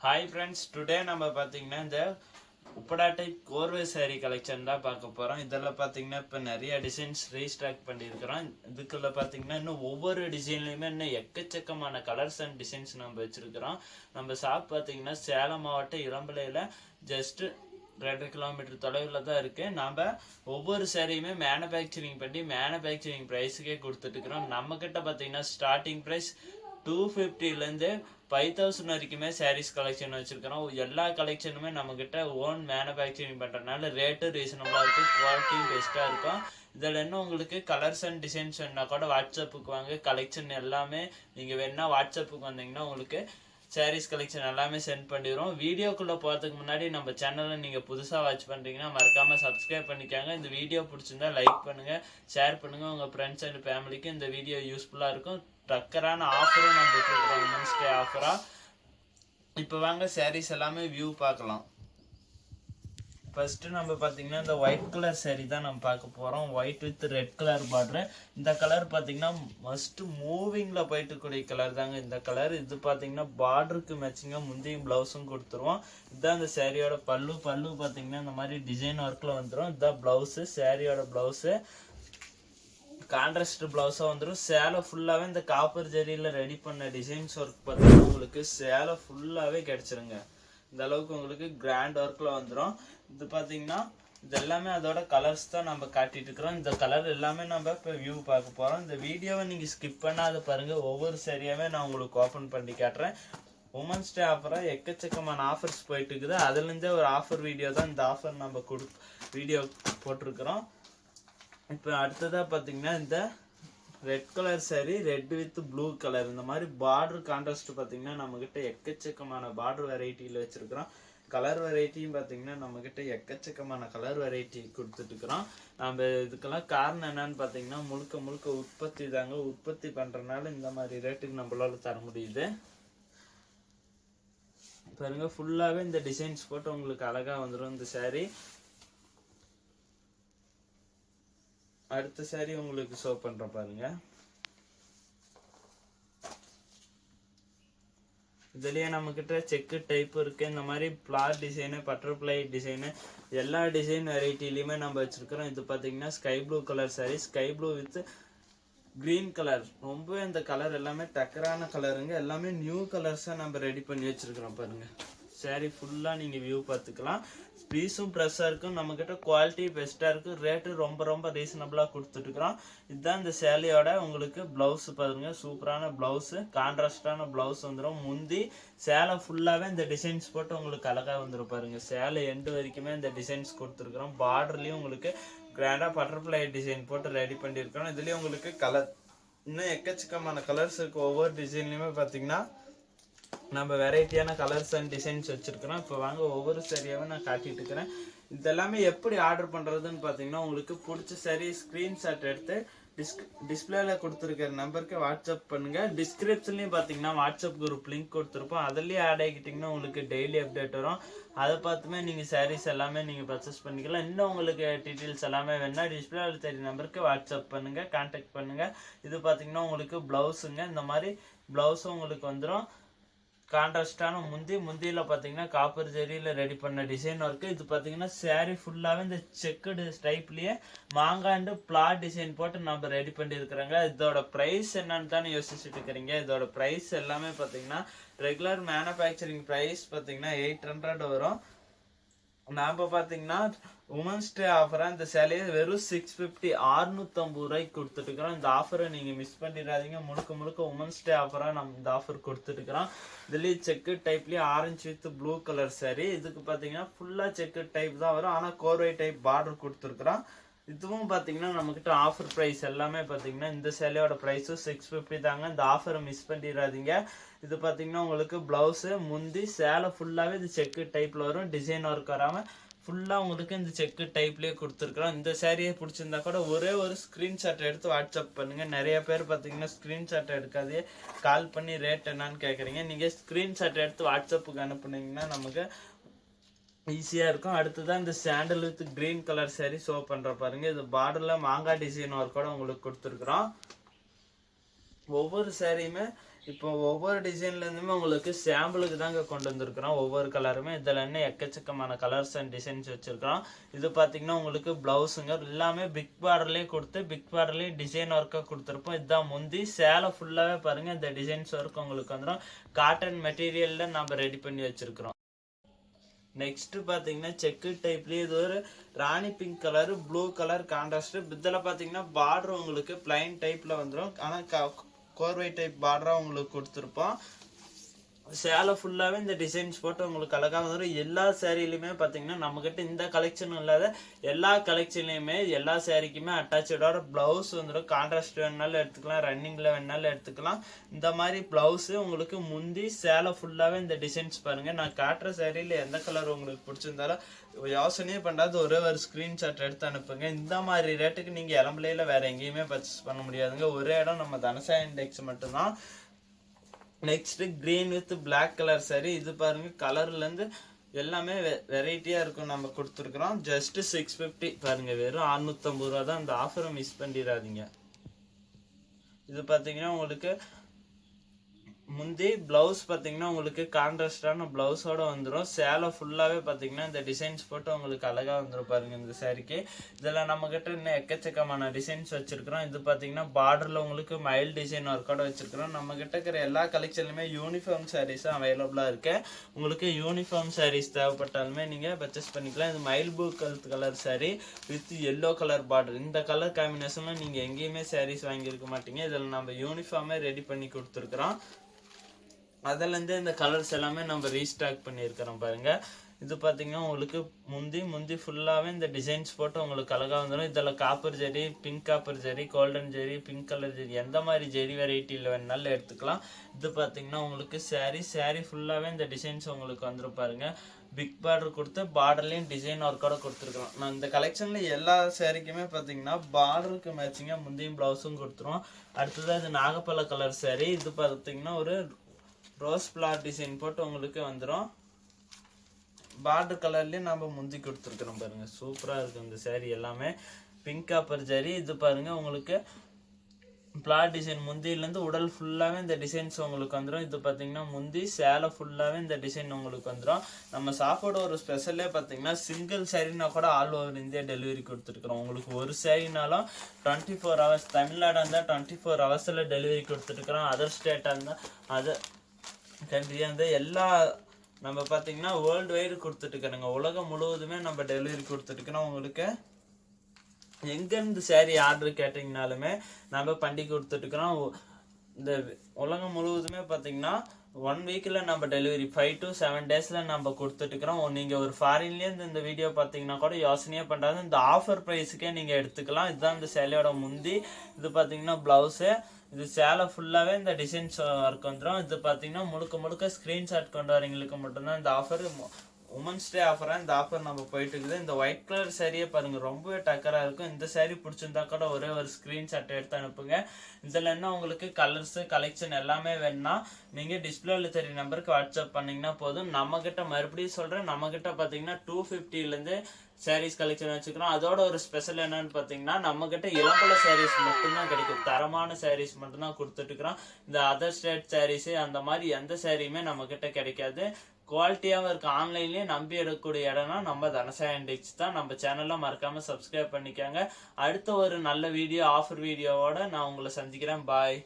Hi friends, today நம்ம பார்த்தீங்கன்னா இந்த உப்படா டைப் கோர்வை சாரீ கலெக்ஷன் தான் பார்க்க போகிறோம். இதில் பார்த்தீங்கன்னா இப்போ நிறைய டிசைன்ஸ் ரீஸ்டாக் பண்ணியிருக்கிறோம். இதுக்குள்ள பார்த்தீங்கன்னா இன்னும் ஒவ்வொரு டிசைன்லையுமே இன்னும் எக்கச்சக்கமான கலர்ஸ் அண்ட் டிசைன்ஸ் நம்ம வச்சுருக்கிறோம். நம்ம ஷாப் பார்த்தீங்கன்னா சேலம் மாவட்டம் இளம்பிள்ளையில் ஜஸ்ட்டு 2 கிலோமீட்டர் தொலைவில் தான் இருக்குது. நம்ம ஒவ்வொரு சாரியுமே மேனுஃபேக்சரிங் பண்ணி மேனுஃபேக்சரிங் ப்ரைஸுக்கே கொடுத்துட்டுருக்குறோம். நம்மக்கிட்ட பார்த்தீங்கன்னா ஸ்டார்டிங் ப்ரைஸ் 250லேருந்து 5000 வரைக்குமே சாரீஸ் கலெக்ஷன் வச்சுருக்கிறோம். எல்லா கலெக்ஷனுமே நம்மக்கிட்ட ஓன் மேனுஃபேக்சரிங் பண்ணுறதுனால ரேட்டு ரீசனபுளாக இருக்கும், குவாலிட்டியும் பெஸ்ட்டாக இருக்கும். இதில் என்ன உங்களுக்கு கலர்ஸ் அண்ட் டிசைன்ஸ் வேணா கூட வாட்ஸ்அப்புக்கு வாங்க. கலெக்ஷன் எல்லாமே நீங்கள் வேணா வாட்ஸ்அப்புக்கு வந்தீங்கன்னா உங்களுக்கு சாரீஸ் கலெக்ஷன் எல்லாமே சென்ட் பண்ணிடுறோம். வீடியோக்குள்ளே போகிறதுக்கு முன்னாடி நம்ம சேனலை நீங்கள் புதுசாக வாட்ச் பண்ணுறீங்கன்னா மறக்காமல் சப்ஸ்கிரைப் பண்ணிக்காங்க. இந்த வீடியோ பிடிச்சிருந்தா லைக் பண்ணுங்கள், ஷேர் பண்ணுங்கள். உங்கள் ஃப்ரெண்ட்ஸ் அண்ட் ஃபேமிலிக்கு இந்த வீடியோ யூஸ்ஃபுல்லாக இருக்கும். டக்கரான ஆஃபரும் நம்ம விட்டுருக்குறோம், உமன்ஸ் டே ஆஃபராக. இப்போ வாங்க சாரீஸ் எல்லாமே வியூ பார்க்கலாம். ஃபர்ஸ்ட் நம்ம பார்த்தீங்கன்னா இந்த ஒயிட் கலர் சாரீ தான் நம்ம பார்க்க போகிறோம். White with red colour border. இந்த கலர் பார்த்தீங்கன்னா மஸ்ட் மூவிங்கில் போயிட்டு கூடிய கலர் தாங்க இந்த கலர். இது பார்த்தீங்கன்னா பார்டருக்கு மேட்சிங்காக முந்தையும் ப்ளவுஸும் கொடுத்துருவோம். இதுதான் இந்த சாரியோட பல்லு. பல்லு பார்த்தீங்கன்னா இந்த மாதிரி டிசைன் ஒர்க்கில் வந்துடும். இதுதான் ப்ளவுஸு, சாரியோட ப்ளவுஸு கான்ட்ராஸ்ட் ப்ளவுஸாக வந்துடும். சேலை ஃபுல்லாகவே இந்த காப்பர் ஜெரியில் ரெடி பண்ண டிசைன்ஸ் ஒர்க் பார்த்தீங்கன்னா உங்களுக்கு சேலை ஃபுல்லாகவே கிடச்சிருங்க. இந்த அளவுக்கு உங்களுக்கு கிராண்ட் ஒர்க்கில் வந்துடும். இது பார்த்தீங்கன்னா இது எல்லாமே அதோட கலர்ஸ் தான் நம்ம காட்டிட்டு இருக்கிறோம். இந்த கலர் எல்லாமே நம்ம இப்போ வியூ பார்க்க போகிறோம். இந்த வீடியோவை நீங்கள் ஸ்கிப் பண்ணாத பாருங்கள். ஒவ்வொரு சரியாகவே நான் உங்களுக்கு ஓப்பன் பண்ணி காட்டுறேன். உமன்ஸ் டே ஆஃபராக எக்கச்சக்கமான ஆஃபர்ஸ் போயிட்டு இருக்குது. அதுலேருந்தே ஒரு ஆஃபர் வீடியோ தான் இந்த ஆஃபர் நம்ம வீடியோ போட்டிருக்கிறோம். இப்போ அடுத்ததாக பார்த்தீங்கன்னா இந்த red colour sorry, red with blue colour. இந்த மாதிரி பார்டர் கான்ட்ராஸ்ட் பார்த்தீங்கன்னா நம்மக்கிட்ட எக்கச்சக்கமான பார்டர் வெரைட்டியில் வச்சுருக்கிறோம். கலர் வெரைட்டியும் பார்த்தீங்கன்னா நம்மக்கிட்ட எக்கச்சக்கமான கலர் வெரைட்டி கொடுத்துட்டுருக்குறோம். நம்ம இதுக்கெல்லாம் காரணம் என்னன்னு பார்த்தீங்கன்னா முழுக்க உற்பத்தி தாங்க. உற்பத்தி பண்ணுறதுனால இந்த மாதிரி ரேட்டுக்கு நம்மளால தர முடியுது. பாருங்க, ஃபுல்லாகவே இந்த டிசைன்ஸ் போட்டு உங்களுக்கு அழகாக வந்துடும் இந்த சாரீ. அடுத்த சாரி உங்களுக்கு ஷோ பண்றேன் பாருங்க. இதுலயே நம்ம கிட்ட செக்கு டைப் இருக்கு. இந்த மாதிரி பிளார் டிசைனு, பட்டர்ஃப்ளை டிசைனு, எல்லா டிசைன் வெரைட்டிலையுமே நம்ம வச்சிருக்கிறோம். இது பாத்தீங்கன்னா sky blue colour sorry, sky blue with green colour. ரொம்ப இந்த கலர் எல்லாமே டக்கரான கலருங்க. எல்லாமே நியூ கலர்ஸா நம்ம ரெடி பண்ணி வச்சிருக்கிறோம் பாருங்க. சாரி ஃபுல்லாக நீங்கள் வியூ பார்த்துக்கலாம். பீஸும் ப்ரெஸ்ஸாக இருக்கும். நம்மக்கிட்ட குவாலிட்டி பெஸ்ட்டாக இருக்குது. ரேட்டு ரொம்ப ரீசனபிளாக கொடுத்துட்டுருக்குறோம். இதுதான் இந்த சேலையோட உங்களுக்கு ப்ளவுஸ் பாருங்க. சூப்பரான ப்ளவுஸு, கான்ட்ராஸ்டான ப்ளவுஸ் வந்துடும். முந்தி சேலை ஃபுல்லாகவே இந்த டிசைன்ஸ் போட்டு உங்களுக்கு அழகாக வந்துடும் பாருங்க. சேலை எண்டு வரைக்குமே இந்த டிசைன்ஸ் கொடுத்துருக்குறோம். பார்டர்லேயும் உங்களுக்கு கிராண்டாக பட்டர்ஃப்ளை டிசைன் போட்டு ரெடி பண்ணியிருக்கிறோம். இதுலேயும் உங்களுக்கு கலர் இன்னும் எக்கச்சக்கமான கலர்ஸ் இருக்குது. ஒவ்வொரு டிசைன்லையுமே பார்த்தீங்கன்னா நம்ம வெரைட்டியான கலர்ஸ் அண்ட் டிசைன்ஸ் வச்சுருக்கிறோம். இப்போ வாங்க ஒவ்வொரு சரியாகவும் நான் காட்டிட்டு இருக்கிறேன். இதெல்லாமே எப்படி ஆர்டர் பண்ணுறதுன்னு பார்த்தீங்கன்னா உங்களுக்கு பிடிச்ச சரி ஸ்க்ரீன்ஷாட் எடுத்து டிஸ்பிளேல கொடுத்துருக்கிற நம்பருக்கு வாட்ஸ்அப் பண்ணுங்கள். டிஸ்கிரிப்ஷன்லேயும் பார்த்தீங்கன்னா வாட்ஸ்அப் குரூப் லிங்க் கொடுத்துருப்போம். அதுலேயே ஆட் ஆகிக்கிட்டிங்கன்னா உங்களுக்கு டெய்லி அப்டேட் வரும். அதை பார்த்துமே நீங்கள் சாரீஸ் எல்லாமே நீங்கள் பர்ச்சேஸ் பண்ணிக்கலாம். இன்னும் உங்களுக்கு டீட்டெயில்ஸ் எல்லாமே வேணா டிஸ்பிளேல தெரிய நம்பருக்கு வாட்ஸ்அப் பண்ணுங்கள், கான்டாக்ட் பண்ணுங்கள். இது பார்த்தீங்கன்னா உங்களுக்கு ப்ளவுஸுங்க. இந்த மாதிரி ப்ளவுஸும் உங்களுக்கு வந்துடும். கான்ட்ராஸ்டான முந்தியில் பார்த்தீங்கன்னா காப்பர் ஜெரியில் ரெடி பண்ண டிசைன் ஒர்க்கு. இது பார்த்தீங்கன்னா சாரீ ஃபுல்லாகவே இந்த செக்குடு டைப்லேயே மாங்காண்டு பிளாட் டிசைன் போட்டு நம்ம ரெடி பண்ணியிருக்கிறோங்க. இதோட ப்ரைஸ் என்னன்னு தானே யோசிச்சுட்டு இருக்கிறீங்க. இதோட ப்ரைஸ் எல்லாமே பார்த்தீங்கன்னா ரெகுலர் மேனுஃபேக்சரிங் ப்ரைஸ் பார்த்தீங்கன்னா 800 வரும். நாம் பார்த்தீங்கன்னா உமன்ஸ் டே ஆஃபராக இந்த சேலையை வெறும் 650 650 ரூபாய்க்கு கொடுத்துட்டுருக்குறோம். இந்த ஆஃபரை நீங்கள் மிஸ் பண்ணிடாதீங்க. முழுக்க உமன்ஸ் டே ஆஃபராக நம்ம இந்த ஆஃபர் கொடுத்துட்டுருக்குறோம். இதுலேயே செக்கு டைப்லேயே orange with blue colour sari. இதுக்கு பார்த்தீங்கன்னா ஃபுல்லாக செக்கு டைப் தான் வரும். ஆனால் கோர்வை டைப் பார்டர் கொடுத்துருக்குறோம். இதுவும் பார்த்தீங்கன்னா நம்மக்கிட்ட ஆஃபர் ப்ரைஸ் எல்லாமே பார்த்தீங்கன்னா இந்த சேலையோட ப்ரைஸும் 650 தாங்க. இந்த ஆஃபரை மிஸ் பண்ணிடாதீங்க. இது பார்த்தீங்கன்னா உங்களுக்கு ப்ளவுஸு, முந்தி சேலை ஃபுல்லாகவே இது செக்கு டைப்பில் வரும். டிசைன் ஒர்க் வராமல் ஃபுல்லாக உங்களுக்கு இந்த செக்கு டைப்லேயே கொடுத்துருக்குறோம். இந்த சேரீயை பிடிச்சிருந்தா கூட ஒரே ஒரு ஸ்க்ரீன்ஷாட் எடுத்து வாட்ஸ்அப் பண்ணுங்கள். நிறைய பேர் பார்த்தீங்கன்னா ஸ்க்ரீன்ஷாட் எடுக்காதே கால் பண்ணி ரேட் என்னான்னு கேட்குறீங்க. நீங்கள் ஸ்க்ரீன்ஷாட் எடுத்து வாட்ஸ்அப்புக்கு அனுப்புனீங்கன்னா நமக்கு ஈஸியாக இருக்கும். அடுத்ததான் இந்த sandal with green colour sorry show பண்ணுற பாருங்க. இது பார்டரில் மாங்காய் டிசைன் ஒர்க்கோட உங்களுக்கு கொடுத்துருக்குறோம். ஒவ்வொரு சாரியுமே இப்போ ஒவ்வொரு டிசைன்ல இருந்துமே உங்களுக்கு சாம்பிளுக்கு தாங்க கொண்டு வந்திருக்கிறோம் ஒவ்வொரு கலருமே. இதுல என்ன எக்கச்சக்கமான கலர்ஸ் அண்ட் டிசைன்ஸ் வச்சிருக்கிறோம். இது பாத்தீங்கன்னா உங்களுக்கு பிளவுஸுங்க எல்லாமே பிக் பார்டர்லயே கொடுத்து பிக் பார்டர்லயே டிசைன் ஒர்க்கா கொடுத்துருப்போம். இதுதான் முந்தி. சேலை ஃபுல்லாவே பாருங்க இந்த டிசைன்ஸ் ஒர்க் உங்களுக்கு வந்துடும். காட்டன் மெட்டீரியல்ல நம்ம ரெடி பண்ணி வச்சிருக்கிறோம். நெக்ஸ்ட் பாத்தீங்கன்னா செக்கு டைப்லயே இது ஒரு rani pink colour blue colour contrast. இதுல பாத்தீங்கன்னா பார்டர் உங்களுக்கு பிளைன் டைப்ல வந்துடும். ஆனா கோர்வை டைப் பார்டரா உங்களுக்கு கொடுத்துருப்போம். சேலை ஃபுல்லாவே இந்த டிசைன்ஸ் போட்டு உங்களுக்கு அழகாக வந்துடும். எல்லா சேரீலையுமே பார்த்தீங்கன்னா நம்மகிட்ட இந்த கலெக்ஷன் இல்லாத எல்லா கலெக்ஷன்லையுமே எல்லா சேரீக்குமே அட்டாச்சோட பிளவுஸ் வந்துடும். கான்ட்ராஸ்ட் வேணாலும் எடுத்துக்கலாம், ரன்னிங்ல வேணாலும் எடுத்துக்கலாம். இந்த மாதிரி பிளவுஸ் உங்களுக்கு முந்தி சேலை ஃபுல்லாவே இந்த டிசைன்ஸ் பாருங்க. நான் காட்டுற சேரீல எந்த கலர் உங்களுக்கு பிடிச்சிருந்தாலும் யோசனையே பண்ணாது ஒரே ஒரு ஸ்கிரீன்ஷாட் எடுத்து அனுப்புங்க. இந்த மாதிரி ரேட்டுக்கு நீங்க இளம்பிள்ளையில வேற எங்கேயுமே பர்ச்சேஸ் பண்ண முடியாதுங்க. ஒரே இடம் நம்ம தனசா இண்டெக்ஸ் மட்டும்தான். Next green with black colour sorry. இது பாருங்க கலர்ல இருந்து எல்லாமே வெரைட்டியா இருக்கும் நம்ம கொடுத்துருக்குறோம். ஜஸ்ட் 650 பாருங்க. வெறும் 650 ரூபா தான். இந்த ஆஃபரை மிஸ் பண்ணிடாதீங்க. இது பாத்தீங்கன்னா உங்களுக்கு முந்தி பிளவுஸ் பாத்தீங்கன்னா உங்களுக்கு கான்ட்ராஸ்டான பிளவுஸோட வந்துடும். சேலை ஃபுல்லாவே பாத்தீங்கன்னா இந்த டிசைன்ஸ் போட்டு உங்களுக்கு அழகா வந்துடும் பாருங்க இந்த சாரிக்கு. இதுல நம்ம கிட்ட இன்னும் எக்கச்சக்கமான டிசைன்ஸ் வச்சிருக்கிறோம். இது பாத்தீங்கன்னா பார்டர்ல உங்களுக்கு மைல் டிசைன் ஒர்க்கோட வச்சிருக்கிறோம். நம்ம கிட்ட இருக்கிற எல்லா கலெக்ஷன்லுமே யூனிஃபார்ம் சாரீஸும் அவைலபிளா இருக்கு. உங்களுக்கு யூனிஃபார்ம் சாரீஸ் தேவைப்பட்டாலுமே நீங்க பர்ச்சேஸ் பண்ணிக்கலாம். இது மயில் blue colour sorry with yellow colour border. இந்த கலர் காம்பினேஷன்ல நீங்க எங்கேயுமே சாரீஸ் வாங்கியிருக்க மாட்டீங்க. இதுல நம்ம யூனிஃபார்மே ரெடி பண்ணி கொடுத்துருக்கிறோம். அதுல இருந்து இந்த கலர்ஸ் எல்லாமே நம்ம ரீஸ்டாக் பண்ணியிருக்கிறோம் பாருங்க. இது பாத்தீங்கன்னா உங்களுக்கு முந்தி ஃபுல்லாவே இந்த டிசைன்ஸ் போட்டு உங்களுக்கு அழகா வந்துடும். இதுல காப்பர் ஜெரி, பிங்க் காப்பர் ஜெரி, கோல்டன் ஜெரி, பிங்க் கலர் ஜெரி, எந்த மாதிரி ஜெரி வெரைட்டில வேணாலும் எடுத்துக்கலாம். இது பாத்தீங்கன்னா உங்களுக்கு சாரி ஃபுல்லாவே இந்த டிசைன்ஸ் உங்களுக்கு வந்துடும் பாருங்க. பிக் பார்டர் கொடுத்து பார்டர்லயும் டிசைன் ஒர்க்கோட கொடுத்துருக்கோம். நான் இந்த கலெக்ஷன்ல எல்லா சாரிக்குமே பாத்தீங்கன்னா பார்டருக்கு மேட்சிங்கா முந்தையும் பிளவுஸும் கொடுத்துருவோம். அடுத்ததான் இது நாகப்பழ கலர் சாரி. இது பாத்தீங்கன்னா ஒரு ரோஸ் ஃபிளவர் டிசைன் போட்டு உங்களுக்கு வந்துடும். பார்டர் கலர்லயே நம்ம முந்தி கொடுத்துருக்கிறோம் பாருங்க. சூப்பரா இருக்கு இந்த சாரி எல்லாமே. Pink copper zari. இது பாருங்க உங்களுக்கு பிளாட் டிசைன் முந்தியில இருந்து உடல் ஃபுல்லாவே இந்த டிசைன்ஸ் உங்களுக்கு வந்துடும். இது பாத்தீங்கன்னா முந்தி சேலை ஃபுல்லாவே இந்த டிசைன் உங்களுக்கு வந்துடும். நம்ம சாப்பாடு ஒரு ஸ்பெஷலே பாத்தீங்கன்னா சிங்கிள் சாரினா கூட ஆல் ஓவர் இந்தியா டெலிவரி கொடுத்துருக்கிறோம். உங்களுக்கு ஒரு சாரினாலும் 24 hours, தமிழ்நாடு இருந்தா 24 hours டெலிவரி கொடுத்துருக்கிறோம். அதர் ஸ்டேட்டா இருந்தா அதர் கண்ட்ரியா இருந்தா எல்லா நம்ம பாத்தீங்கன்னா வேர்ல்டு வைடு கொடுத்துட்டு இருக்கிறோங்க. உலகம் முழுவதுமே நம்ம டெலிவரி கொடுத்துட்டு இருக்கிறோம். உங்களுக்கு எங்க இருந்து சாரி ஆர்டர் கேட்டீங்கனாலுமே நம்ம பண்ணி கொடுத்துட்டு இருக்கிறோம். இந்த உலகம் முழுவதுமே பாத்தீங்கன்னா 1 weekல நம்ம டெலிவரி 5 to 7 daysல நம்ம கொடுத்துட்டு இருக்கிறோம். நீங்க ஒரு ஃபாரின்ல இருந்து இந்த வீடியோ பாத்தீங்கன்னா கூட யோசனையே பண்றாது இந்த ஆஃபர் பிரைஸுக்கே நீங்க எடுத்துக்கலாம். இதுதான் இந்த சேலையோட முந்தி. இது பாத்தீங்கன்னா பிளவுஸ். இது சேலை ஃபுல்லாவே இந்த டிசைன்ஸ் ஒர்க் வந்துடும். இது பாத்தீங்கன்னா முழுக்க ஸ்கிரீன்ஷாட் கொண்டு வரவங்களுக்கு மட்டும்தான் இந்த ஆஃபர். உமன்ஸ் டே ஆஃபரா இந்த ஆஃபர் நம்ம போயிட்டு இருக்குது. இந்த ஒயிட் கலர் சாரியே பாருங்க ரொம்பவே டக்கரா இருக்கும். இந்த சாரி பிடிச்சிருந்தா கூட ஒரே ஒரு ஸ்கிரீன்ஷாட் எடுத்து அனுப்புங்க. இதுல என்ன உங்களுக்கு கலர்ஸ் கலெக்ஷன் எல்லாமே வேணும்னா நீங்க டிஸ்பிளேல தெரிய நம்பருக்கு வாட்ஸ்அப் பண்ணீங்கன்னா போதும். நம்ம கிட்ட மறுபடியும் சொல்றேன், நம்ம கிட்ட பாத்தீங்கன்னா 250 இருந்து சாரீஸ் கலெக்ஷன் வச்சுக்கிறோம். அதோட ஒரு ஸ்பெஷல் என்னன்னு பாத்தீங்கன்னா நம்ம கிட்ட இளம்பல சாரீஸ் மட்டும்தான் கிடைக்கும். தரமான சாரீஸ் மட்டும்தான் கொடுத்துட்டு இருக்கிறோம். இந்த அதர் ஸ்டேட் சாரீஸ் அந்த மாதிரி எந்த சாரியுமே நம்ம கிட்ட கிடைக்காது. குவாலிட்டியாகவும் இருக்கு. ஆன்லைன்லயே நம்பி எடுக்கக்கூடிய இடம்னா நம்ம தனசா இண்டெக்ஸ் தான். நம்ம சேனல்ல மறக்காம சப்ஸ்கிரைப் பண்ணிக்கோங்க. அடுத்த ஒரு நல்ல வீடியோ ஆஃபர் வீடியோவோட நான் உங்களை சந்திக்கிறேன். பாய்.